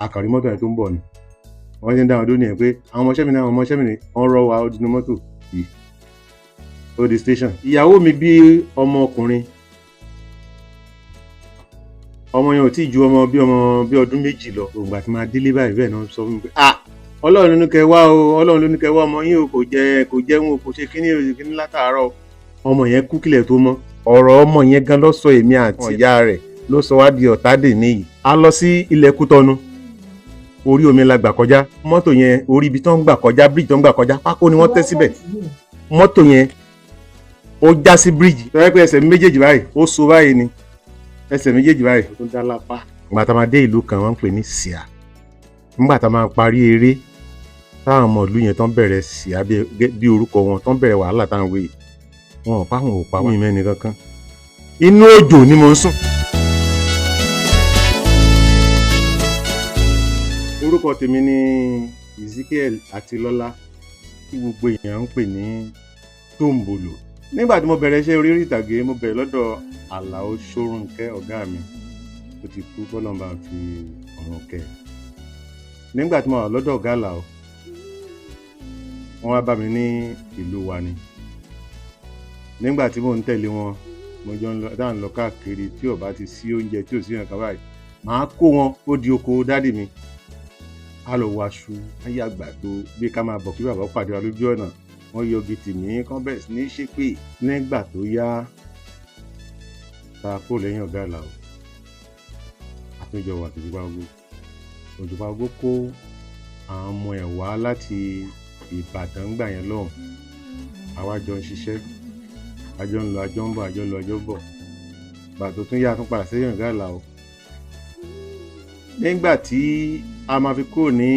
àkàrí mọ́tò yẹn tó ń bọ̀ ni wọ́n ti ń dá wọn dúró nìyẹn pé àwọn ọmọọṣẹ́ mi náà àwọn ọmọọṣẹ́ mi ni wọ́n rọ́ wa ó dínú mọ́tò yìí ó di station. ìyàwó mi bí ọmọkùnrin ọmọ yẹn ò tí ì ju ọmọ bí ọdún méjì lọ ògbà tí máa délé báyìí bẹ́ẹ̀ náà sọ fún mi pé ọlọ́run ló ní kẹ́ wá o ọlọ́run ló ní kẹ́ wá ọmọ yín o kò jẹun o kò ṣe kíní látàárọ̀ ọmọ yẹn kú kílẹ̀ tó mọ́ ọ̀rọ̀ ọmọ yẹn gan ló sọ èmi àti ìyá rẹ̀ ló sọ wá di ọ̀tá dè níyì. a lọ sí ilẹ̀ Kútọ́nù orí omi la gbà kọjá mọ́tò yẹn orí ibi tó ń gbà kọjá bíríjì tó ń gbà kọjá pákó ni wọ́n tẹ́ síbẹ̀ mọ́tò yẹn ó já sí bíríjì tó yẹ pé ẹsẹ̀ méjèèjì báyìí ó so báyìí ni ẹsẹ̀ méjèèjì báyìí ó tún dá lápá. ìgbà tá a máa dé ìlú kan wọ́n ń pè ní Síà nígbà tá a máa parí eré táwọn ọmọ ìlú yẹn tán bẹ̀rẹ̀ Síà bí orúkọ wọn tán bẹ̀rẹ̀ wàhálà táwọn wéyìí wọn ò pa wọn ò pa wọn ìmẹ́ni kankan inú òjò ni mo ń sùn. orúkọ tèmi ni Ezekiel Atilọ́lá tí gbogbo èèyàn ń pè ní Tóńbòlò. nígbà tí mo bẹ̀rẹ̀ iṣẹ́ orí ìtàgé mo bẹ̀rẹ̀ lọ́dọ̀ Àlàó Ṣórónkẹ́ ọ̀gá mi ó ti kú kọ́lọ́mbà fi ọ̀run kẹ́. nígbà tí mo wà lọ́dọ̀ ọ̀gá Àlàó wọ́n wá bá mi ní ìlú wa ni nígbà tí mò ń tẹ̀lé wọn mo jọ ń lọ dáhùn lọ káàkiri tí ò bá ti sí oúnjẹ tí ò sí nǹkan báyìí màá kó wọn ó di oko dádì mi a lọ wàṣù ayé àgbàdo bí ká máa bọ̀ kí bàbá pàdé wa lójú ọ̀nà wọ́n yọ igi tìmí kán bẹ̀rẹ̀ sí ní ṣépè nígbà tó yá tá a kó lẹ́yìn ọ̀gá Àlàó àtúnjọ wà Òjùpá Ògo kó àwọn ọmọ ẹ̀ wá láti Ìbàdàn gbà yẹn lọ́hùn àwa jọ ń ṣiṣẹ́ àjọ ń lọ àjọ ń bọ̀ àjọ ń lọ àjọ ń bọ̀ bàtò tún yá tún padà sẹ́yìn ọ̀gá Àlàó. nígbà tí a máa fi kúrò ní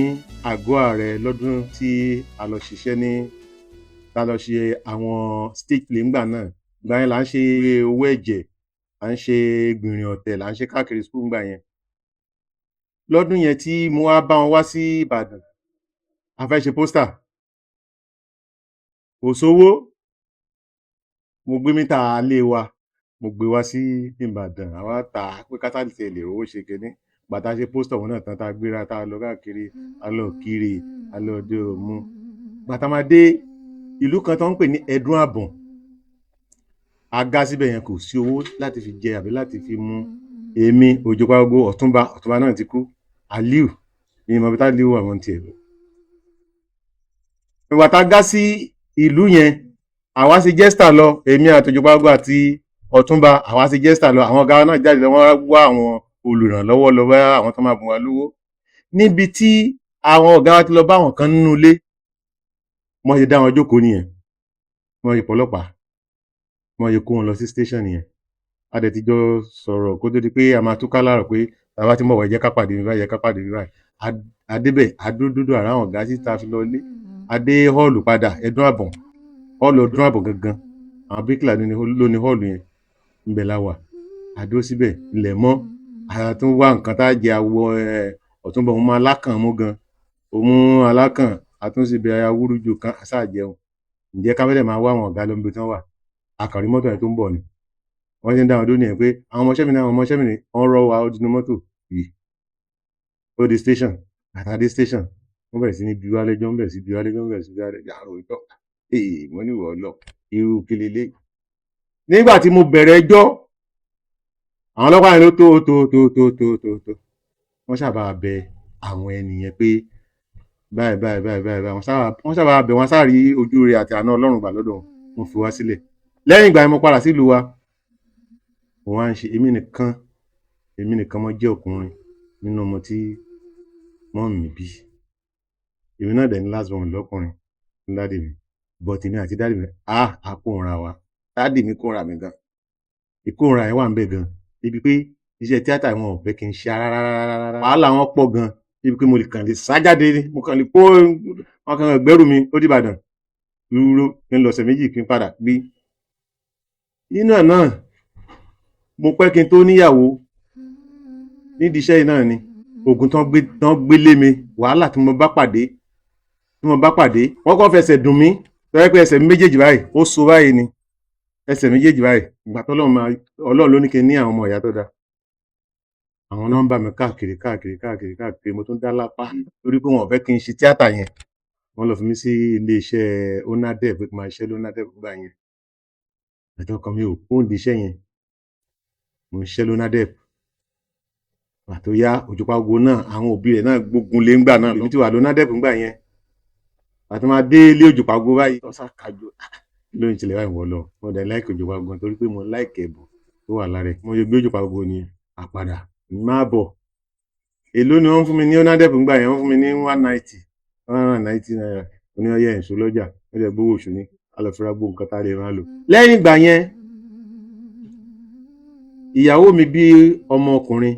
àgọ́ ààrẹ lọ́dún tí a lọ ṣiṣẹ́ ní ta lọ ṣe àwọn stage play ńgbà náà gbà yẹn là ń ṣe owó ẹ̀jẹ̀ à ń ṣe gbìnrìn ọ̀tẹ̀ là ń ṣe káàkiri school ńgbà yẹn. lọ́dún yẹn tí mo wá bá wọn wá sí Ìbàdàn a fẹ́ ṣe pósítà kò sówó mo gbé mítà lé wa mo gbé wá sí Ìbàdàn àwa tà á pé kátàlì tẹ̀ lè owó ṣe kinní bàtà ṣe pósítà wọn náà tán tá a gbéra tá a lọ káàkiri a lọ kiri a lọ dé Òmu bàtà máa dé ìlú kan tó ń pè ní Ẹ̀dùn Àbọ̀n aga síbẹ̀ yẹn kò sí owó láti fi jẹ àbí láti fi mu èmi Òjùpá Ògo ọ̀túnba náà ti kú Aliu ní ìmọ̀ tá Aliu àwọn tiẹ̀ lọ. ìgbà tá a gá sí ìlú yẹn àwa ṣe jẹ́sítà lọ èmi àti Òjùpá Ògo àti ọ̀túnba àwa ṣe jẹ́sítà lọ àwọn ọ̀gá náà jáde lọ wọ́n wá àwọn olùrànlọ́wọ́ lọ bá àwọn tó máa bùn wá lówó níbi tí àwọn ọ̀gá wa ti lọ bá àwọn kan nínú ilé wọ́n ṣe dá wọn jókòó nìyẹn wọ́n ṣe pọ̀lọ́pàá wọ́n ṣe kó wọn lọ sí station nìyẹn a dẹ̀ ti jọ sọ̀rọ̀ kó tó di pé a máa túká láàrọ̀ pé tàbá tí mọ̀ wá jẹ́ ká pàdé mi báyìí jẹ́ ká pàdé mi báyìí adébẹ̀ adúdúdú àrà àwọn ọ̀gá sí ta fi lọ ilé adé họ́ọ̀lù padà Ẹ̀dùn Àbọ̀n họ́ọ̀lù Ẹ̀dùn Àbọ̀n gangan àwọn bíríkìlà ló ní họ́ọ̀lù yẹn ńbẹ̀ la wà adó síbẹ̀ ilẹ̀ mọ́ àtún wá nǹkan tá a jẹ àwọ ọ̀túnbọ̀ òun máa lákàn mú gan òun alákàn àtúnṣe awúrúju kan àṣàjẹun ǹjẹ́ kámẹ́rẹ̀ máa wá àwọn ọ̀gá lọ́nbi tán wà àkàrí mọ́tò yẹn tó ń bọ̀ ni wọ́n ti ń dá wọn dúró nìyẹn pé àwọn ọmọọṣẹ́ mi náà àwọn ọmọọṣẹ́ mi ni wọ́n rọ́ wa ó dínú mọ́tò yìí ó di station àtàdé station wọ́n bẹ̀rẹ̀ sí ní bí wá lẹ́jọ́ wọ́n bẹ̀rẹ̀ sí bí wá lẹ́jọ́ wọ́n bẹ̀rẹ̀ sí bí wá lẹ́jọ́ àrùn ìtọ́ mo ní ìwọ lọ irú kelele. nígbà tí mo bẹ̀rẹ̀ ẹjọ́ àwọn ọlọ́pàá yẹn ló tó wọ́n sábà bẹ àwọn ènìyàn pé báyìí wọ́n sábà bẹ wọ́n sáà rí ojú rẹ̀ àti àánú Ọlọ́run gbà lọ́dọ̀ wọn fi wá sílẹ̀. lẹ́yìn ìgbà yẹn mo padà sílùú wa mo wá ń ṣe èmi nìkan mo jẹ́ ọkùnrin nínú ọmọ tí mọ́ mi bí èmi náà dẹ̀ ní last born lọ́kùnrin ní dáàdì mi but èmi àti dáàdì mi a kóra wa dáàdì mi kóra mi gan ìkóra ẹ̀ wà ń bẹ̀ gan ibi pé iṣẹ́ tíátà wọn ò fẹ́ kí n ṣe rárá wàhálà wọn pọ̀ gan ibi pé mo lè kàn lè sájáde mo kàn lè kó wọn kàn gbẹ́rù mi ó dìbàdàn dúró kí n lọ ọ̀sẹ̀ méjì kí n padà gbé nínú ẹ̀ náà mo pẹ́ kí n tó níyàwó nídìí iṣẹ́ yìí náà ni oògùn tán gbé lé mi wàhálà tí mo bá pàdé wọ́n kàn fẹsẹ̀ dùn mí tọ́wọ́ pé ẹsẹ̀ mi méjèèjì báyìí ó so báyìí ni ẹsẹ̀ méjèèjì báyìí ìgbà tó Ọlọ́run ló ní kí n ní àwọn ọmọ ìyá tó dáa àwọn náà ń bá mi káàkiri mo tún dá lápá torí pé wọn ò fẹ́ kí n ṣe tíátà yẹn, wọ́n lọ fi mí sí iléeṣẹ́ onadep pé kí n máa ṣiṣẹ́ lónadep nígbà yẹn. Ọjọ́ kan mi ò kúndìí iṣẹ́ yẹn, mo ń ṣiṣẹ́ lónadep. Ìgbà tó yá Òjùpá Gógó náà àwọn òbí rẹ̀ náà gbógun lé ńgbà náà, èmi ti wà lónadep ńgbà yẹn. Ìgbà tí máa dé ilé Òjùpá Gógó báyìí tó ṣàkájò ló ń tilẹ̀ báyìí wọ̀ lọ. Mo dẹ̀ láìkì Òjùpá Gógó torí pé mo láìkì ẹ̀bùn tó wà lára ẹ̀. Mo ṣe gbé Òjùpá Gógó ni àpadà máa bọ̀. Èló ni wọ́n fún mi ní onadep ńgbà yẹn, wọ́n fún mi ní 190 naira. Mo ní ọyẹ́ ẹ̀ṣọ́ lọ́jà, ó dẹ̀ gbówó oṣù ni, a lọ fi ra gbogbo nǹkan tá a lè máa lò. Lẹ́yìn ìgbà yẹn, ìyàwó mi bí ọmọkùnrin.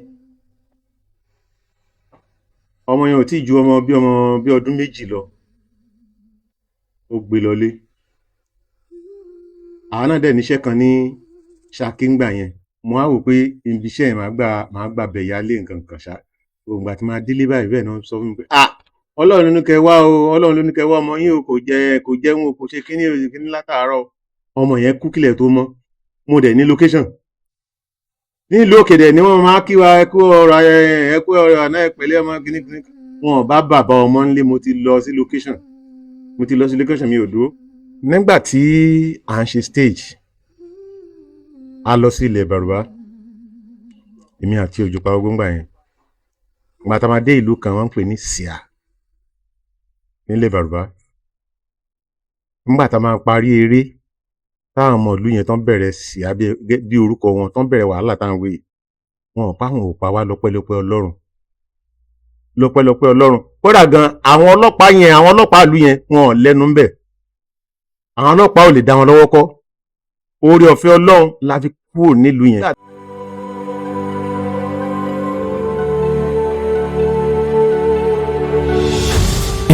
Ọmọ yẹn ò tí ju ọmọ bí ọdún méjì lọ. Ó gbé lọlé. Àwa náà dẹ̀ níṣẹ́ kan ní Ṣakí ńgbà yẹn. Mo wá wò pé ibi iṣẹ́ yẹn màá gbà bẹ̀ yálé nǹkan kan ṣá. Ìgbà tí máa délé báyìí bẹ́ẹ̀ náà sọ fún mi pé Ọlọ́run ló ní kẹ́ wá o, Ọlọ́run ló ní kẹ́ wá ọmọ yín o, kò jẹun o, kò ṣe kíní látàárọ̀. Ọmọ yẹn kú kílẹ̀ tó mọ́. Mo dẹ̀ ní location. Ní ìlú òkèdè ni wọ́n máa kí wa ẹkú ọ̀rọ̀ àná ẹ̀pẹ̀lẹ́ ọmọ kíní. Wọn ò bá bàbá ọmọ ńlé, mo ti lọ sí location mi ò dúró. Nígbà tí à ń ṣe stage, a lọ sí ilẹ̀ Bàrùbá, èmi àti Òjùpá Gógó ńgbà yẹn. Ìgbà tá a máa dé ìlú kan wọ́n ń pè ní Síà nílẹ̀ Bàrùbá. Nígbà tá a máa parí eré, táwọn ọmọ ìlú yẹn tán bẹ̀rẹ̀ Síà bí orúkọ wọn, tán bẹ̀rẹ̀ wàhálà táwọn wé, wọn ò pa wá lọ́pẹ́lọpẹ́ Ọlọ́run. Kódà gan àwọn ọlọ́pàá ìlú yẹn wọn ò lẹ́nu ń bẹ̀. Àwọn ọlọ́pàá ò lè dá wọn lọ́wọ́ kọ́. Oore ọ̀fẹ́ Ọlọ́run la fi kúrò nílùú yẹn.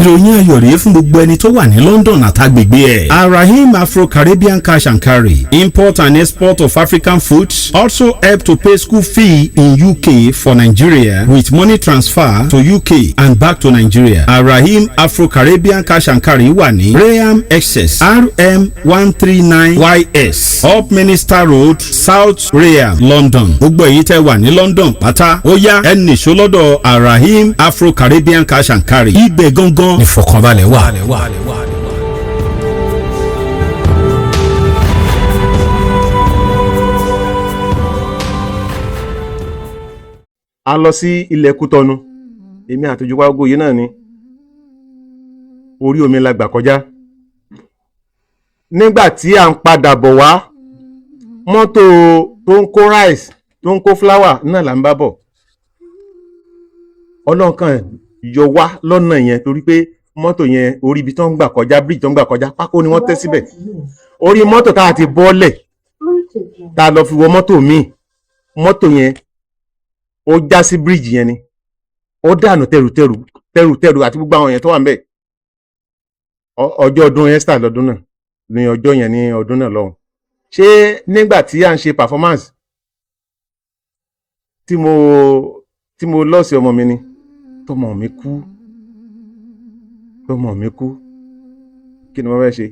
ìròyìn ayọ̀ rèé fún gbogbo ẹni tó wà ní London àtàgbègbè ẹ̀. Arahim Afro-Caribbean Cash and Carry, import and export of African foods, also help to pay school fee in UK for Nigeria with money transfer to UK and back to Nigeria. Arahim Afro-Caribbean Cash and Carry wà ní Graham Excess RM 139YS Up Minister Road, South Graham, London. Gbogbo èyí tẹ́ wà ní London pátá ó yá ẹ nìṣó lọ́dọ̀ Arahim Afro-Caribbean Cash and Carry. Ibẹ̀ gangan ní ìfọ̀kànbalẹ̀ wà. A lọ sí ilẹ̀ Kútọnu, èmi àti Òjùpá Gógó yìí náà ni. Orí omi la gbà kọjá. Nígbà tí à ń padà bọ̀ wá, mọ́tò tó ń kó rice tó ń kó flour náà là ń bá bọ̀. Ọlọ́run kan yọ wá lọ́nà yẹn torí pé mọ́tò yẹn orí ibi tó ń gbà kọjá, bíríjì tó ń gbà kọjá, pákó ni wọ́n tẹ́ síbẹ̀. Orí mọ́tò tá a ti bọ́lẹ̀ tá a lọ fi wọ mọ́tò míì, mọ́tò yẹn ó já sí bíríjì yẹn ni. Ó dànù tẹrù àti gbogbo àwọn yẹn tó wà ń bẹ̀. Ọjọ́ ọdún Easter lọ́dún náà ní ọjọ́ yẹn ní ọdún náà lọ́hùn. Ṣé nígbà tí à ń ṣe performance tí mo lọ́ọ̀sì ọmọ mi ni tọmọ mi kú kí ni wọ́n fẹ́ ṣe?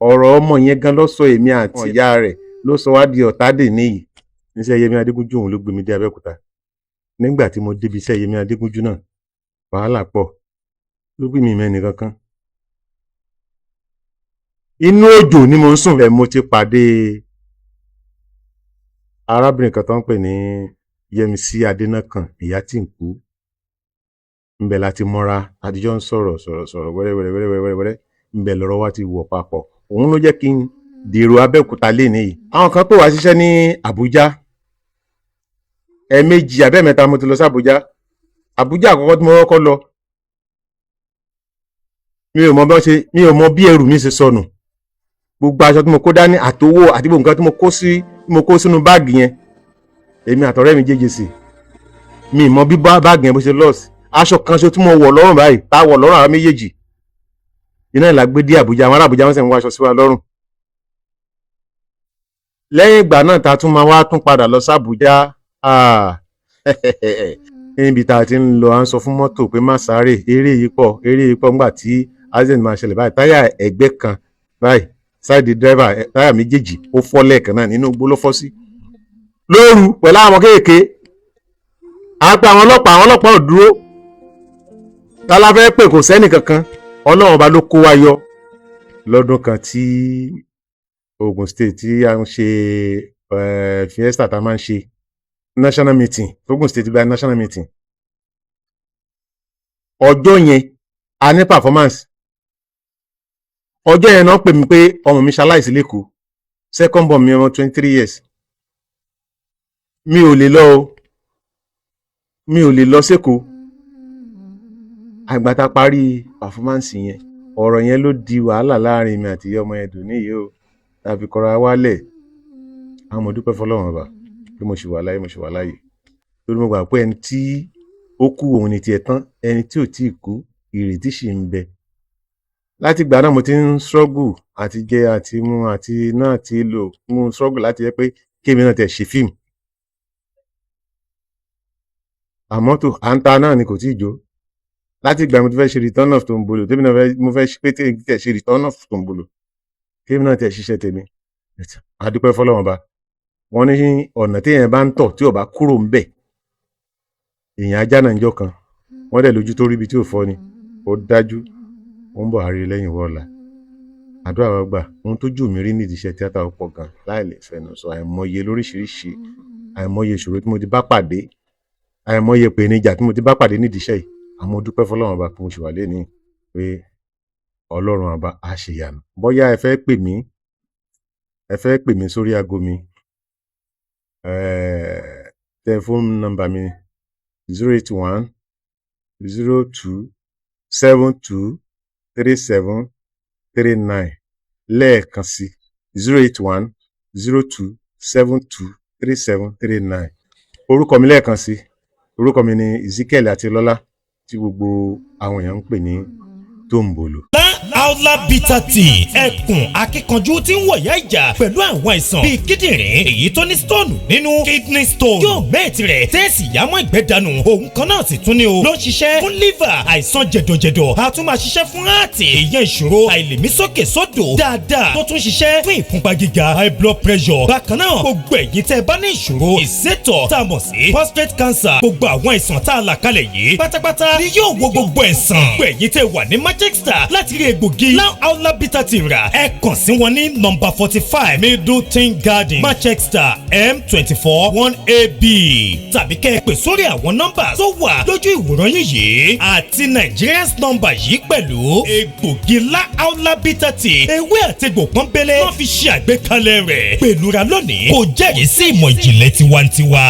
Ọ̀rọ̀ ọmọ yẹn gan ló sọ èmi àti ìyá rẹ̀ ló sọ wá di ọ̀tá dè níyì. Níṣẹ́ Yẹmí Adégúnjú òun ló gbé mi dé Abẹ́òkúta. Nígbà tí mo débi iṣẹ́ Yẹmí Adégúnjú náà, wàhálà pọ̀ ló gbé mi mẹ́ni kankan. Inú òjò ni mo ń sùn rẹ̀ mo ti pàdé arábìnrin kan tó ń pè ní Yẹmisí Adénákàn, ìyá tí ń kú. Ńbẹ̀ láti mọ́ra, àtijọ́ ń sọ̀rọ̀ wẹ́rẹ́wẹ́rẹ́. Ńbẹ̀ lọ́rọ̀ wa ti wọ̀ papọ̀. Òun ló jẹ́ kí n dèrò Abẹ́òkúta lénìí yìí. Àwọn kan pè wá síṣẹ́ ní Àbújá. Ẹ̀ẹ̀mejì àbẹ́ẹ̀mẹ́ta mo ti lọ sí Àbújá. Àbújá àkọ́kọ́ tí mo kọ́kọ́ lọ, mi ò mọ bí ẹrù mi ṣe sọnù. Gbogbo aṣọ tí mo kó dání àtowó àti gbogbo nǹkan tí mo kó sínú báàgì yẹn, èmi àtọ̀rẹ́ mi jẹ́jẹ́ sí. Mi ì mọ bí báàgì yẹn bó ṣe lọ́ọ̀sì. Aṣọ kan ṣo tí mo wọ̀ lọ́rùn báyìí, tá a wọ̀ lọ́rùn àwọn méjèèjì. Iná ìlà gbé dé Àbújá, àwọn ará Àbújá wọ́n sì ń wọ aṣọ sí wa lọ́rùn. Lẹ́yìn ìgbà náà ta tún máa wá tún padà lọ sí Àbújá. Níbi tá a ti ń lọ à ń sọ fún mọ́tò pé má sáré, eré yìí pọ̀ nígbà tí accident máa ṣẹlẹ̀ báyìí. Táyà ẹ̀gbẹ́ kan báyìí, sáìdì dírẹ́fà táyà méjèèjì ó fọ́ lẹ́ẹ̀kan náà, nínú igbó ló fọ́ sí. Lóru pẹ̀lú àwọn kéèké. a pe àwọn ọlọ́pàá ò dúró tálá fẹ́ pè kò sẹ́nì kankan. Ọlọ́run ọba ló kó wa yọ lọ́dún kan tí Ogun State tí a ń ṣe fiesta tá a máa ń ṣe national meeting, Ogun State gba national meeting. Ọjọ́ yẹn a ní performance. Ọjọ́ yẹn náà pè mí pé ọmọ mi ṣaláìsí lẹ́kọ̀ọ́, second born mi ọmọ 23 years. Mi ò lè lọ sékòó. Àgbà tá a parí performance yẹn, ọ̀rọ̀ yẹn ló di wàhálà láàrin mi àti ọmọ ẹ̀dùn níyì o, tàbí kọra wálẹ̀. Àwọn mo dúpẹ́ fọlọ́run ọba pé mo ṣì wà láyé. Torí mo gbà pé ẹni tí ó kú òun ni tiẹ̀ tán, ẹni tí ò tí ì kú ìrètí ṣì ń bẹ. Láti ìgbà náà mo ti ń struggle àti jẹ àti mu àti náà ti lò mú struggle láti jẹ́ pé kémi náà tẹ̀ ṣe fíìmù. Àmọ́ tó à ń ta náà ni kò tí ì jó. Láti ìgbà mo ti fẹ́ ṣe return of Tombolo, tèmi náà mo fẹ́ pé tẹ̀ ṣe return of Tombolo, kémi náà tẹ̀ ṣiṣẹ́ tèmi. A dúpẹ́ fọlọ́run ọba. Wọ́n ní ọ̀nà téèyàn bá ń tọ̀ tí ò bá kúrò ń bẹ̀, èèyàn ajá náà ń jọ́ kan. Wọ́n dẹ̀ lójú tó rí ibi tí ò fọ́ ni. Ó dájú ó ń bọ̀ àárí lẹ́yìn wọ́ọ̀la. Àdúrà wa gbà. Ohun tó jù mí rí nídìí iṣẹ́ tíátà ó pọ̀ gan láì lè fẹnu sọ. Àìmọye lóríṣiríṣi, àìmọye ìṣòro tí mo ti bá pàdé, àìmọye ìpèníjà tí mo ti bá pàdé nídìí iṣẹ́ yìí. Àmọ́ mo dúpẹ́ fọlọ́run ọba pé mo ṣì wà lénìí, pé Ọlọ́run ọba á ṣe ìyanu. Bóyá ẹ fẹ́ pè mí sórí aago mi, tẹlifóònù nọ́mbà mi 081 02 72 37 39 lẹ́ẹ̀kan sí 081 02 72 37 39. Orúkọ mi lẹ́ẹ̀kan sí, orúkọ mi ni Ezekiel Atilọ́lá tí gbogbo àwọn èèyàn ń pè ní Tombolo. Aula Bitter Tea, ẹkùn akíkanjú tí ń wọ̀yá ìjà pẹ̀lú àwọn àìsàn bíi kíndìnrín èyí tó ní stone nínú kidney stone yóò mẹ́ẹ̀tì rẹ̀ tẹ́ẹ̀sì yámọ́ ìgbẹ́ dànù. Òun kan náà sì tún ní o ló ń ṣiṣẹ́ fún liver, àìsàn jẹ̀dọ̀jẹ̀dọ̀, a tún máa ṣiṣẹ́ fún heart, èèyàn ìṣòro àìlèmí sókè sódò dáadáa, tó tún ṣiṣẹ́ fún ìfúnpá gíga high blood pressure. Bákan náà gbogbo ẹ̀yin tẹ́ bá ní ìṣòro ìsétọ̀ tá a mọ̀ sí prostate cancer, gbogbo àwọn àìsàn tá a là kalẹ̀ yìí pátápátá ni yóò wo gbogbo ẹ̀sán. Gbogbo ẹ̀yin tẹ́ wà ní Manchester láti rí egbògi Aula Bitter Tea rà, ẹ kàn sí wọn ní nọ́mbà 45 Middleton Garden, Manchester M24 1AB, tàbí kẹ́ ẹ pè sórí àwọn nọ́mbà tó wà lójú ìwòran yìí àti Nigerians nọ́mbà yìí pẹ̀lú. Egbògi Aula Bitter Tea, ewé àtegbò pọ́nbélé wọ́n fi ṣe àgbékalẹ̀ rẹ̀. Pẹ̀lúra lónìí kò jẹ́rìí sí ìmọ̀ ìjìnlẹ̀ tiwantiwa.